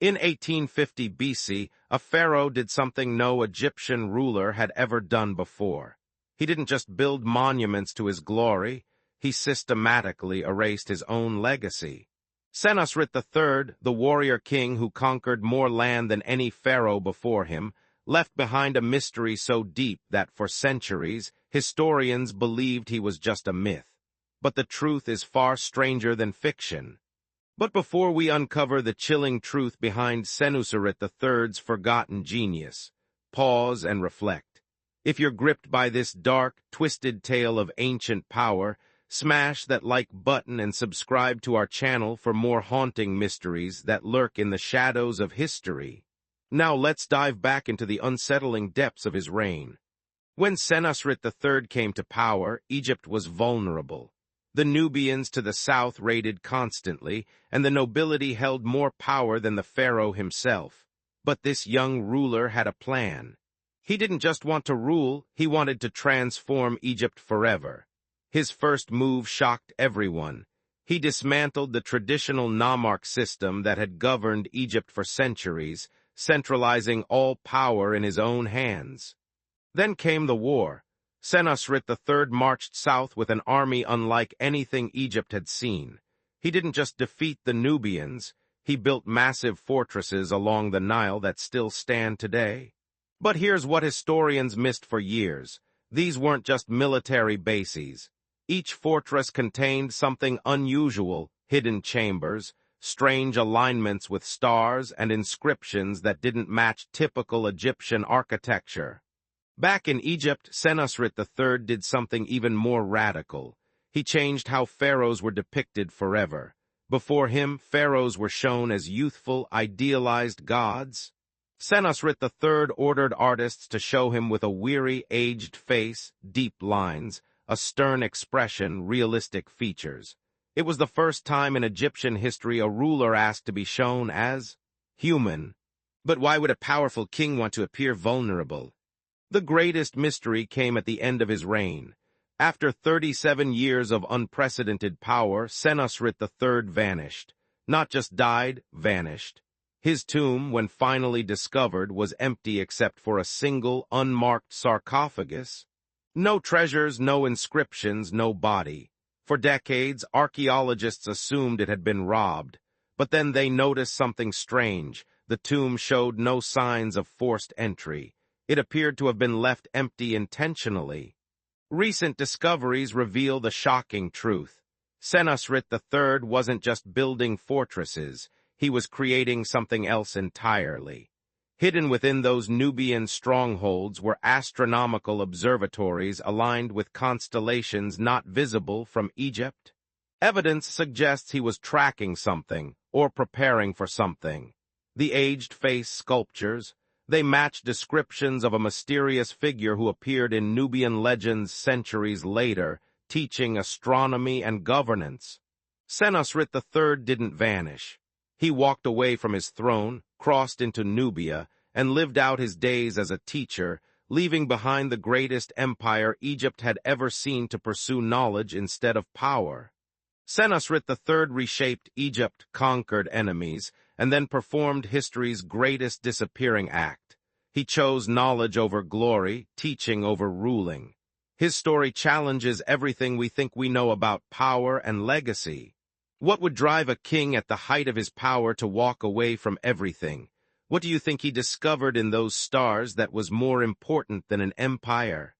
In 1850 BC, a pharaoh did something no Egyptian ruler had ever done before. He didn't just build monuments to his glory, he systematically erased his own legacy. Senusret III, the warrior king who conquered more land than any pharaoh before him, left behind a mystery so deep that for centuries, historians believed he was just a myth. But the truth is far stranger than fiction. But before we uncover the chilling truth behind Senusret III's forgotten genius, pause and reflect. If you're gripped by this dark, twisted tale of ancient power, smash that like button and subscribe to our channel for more haunting mysteries that lurk in the shadows of history. Now let's dive back into the unsettling depths of his reign. When Senusret III came to power, Egypt was vulnerable. The Nubians to the south raided constantly, and the nobility held more power than the pharaoh himself. But this young ruler had a plan. He didn't just want to rule, he wanted to transform Egypt forever. His first move shocked everyone. He dismantled the traditional nomarch system that had governed Egypt for centuries, centralizing all power in his own hands. Then came the war. Senusret III marched south with an army unlike anything Egypt had seen. He didn't just defeat the Nubians, he built massive fortresses along the Nile that still stand today. But here's what historians missed for years. These weren't just military bases. Each fortress contained something unusual, hidden chambers, strange alignments with stars, and inscriptions that didn't match typical Egyptian architecture. Back in Egypt, Senusret III did something even more radical. He changed how pharaohs were depicted forever. Before him, pharaohs were shown as youthful, idealized gods. Senusret III ordered artists to show him with a weary, aged face, deep lines, a stern expression, realistic features. It was the first time in Egyptian history a ruler asked to be shown as human. But why would a powerful king want to appear vulnerable? The greatest mystery came at the end of his reign. After 37 years of unprecedented power, Senusret III vanished. Not just died, vanished. His tomb, when finally discovered, was empty except for a single, unmarked sarcophagus. No treasures, no inscriptions, no body. For decades, archaeologists assumed it had been robbed. But then they noticed something strange. The tomb showed no signs of forced entry. It appeared to have been left empty intentionally. Recent discoveries reveal the shocking truth. Senusret III wasn't just building fortresses, he was creating something else entirely. Hidden within those Nubian strongholds were astronomical observatories aligned with constellations not visible from Egypt. Evidence suggests he was tracking something, or preparing for something. The aged face sculptures, they match descriptions of a mysterious figure who appeared in Nubian legends centuries later, teaching astronomy and governance. Senusret III didn't vanish. He walked away from his throne, crossed into Nubia, and lived out his days as a teacher, leaving behind the greatest empire Egypt had ever seen to pursue knowledge instead of power. Senusret III reshaped Egypt, conquered enemies, and then performed history's greatest disappearing act. He chose knowledge over glory, teaching over ruling. His story challenges everything we think we know about power and legacy. What would drive a king at the height of his power to walk away from everything? What do you think he discovered in those stars that was more important than an empire?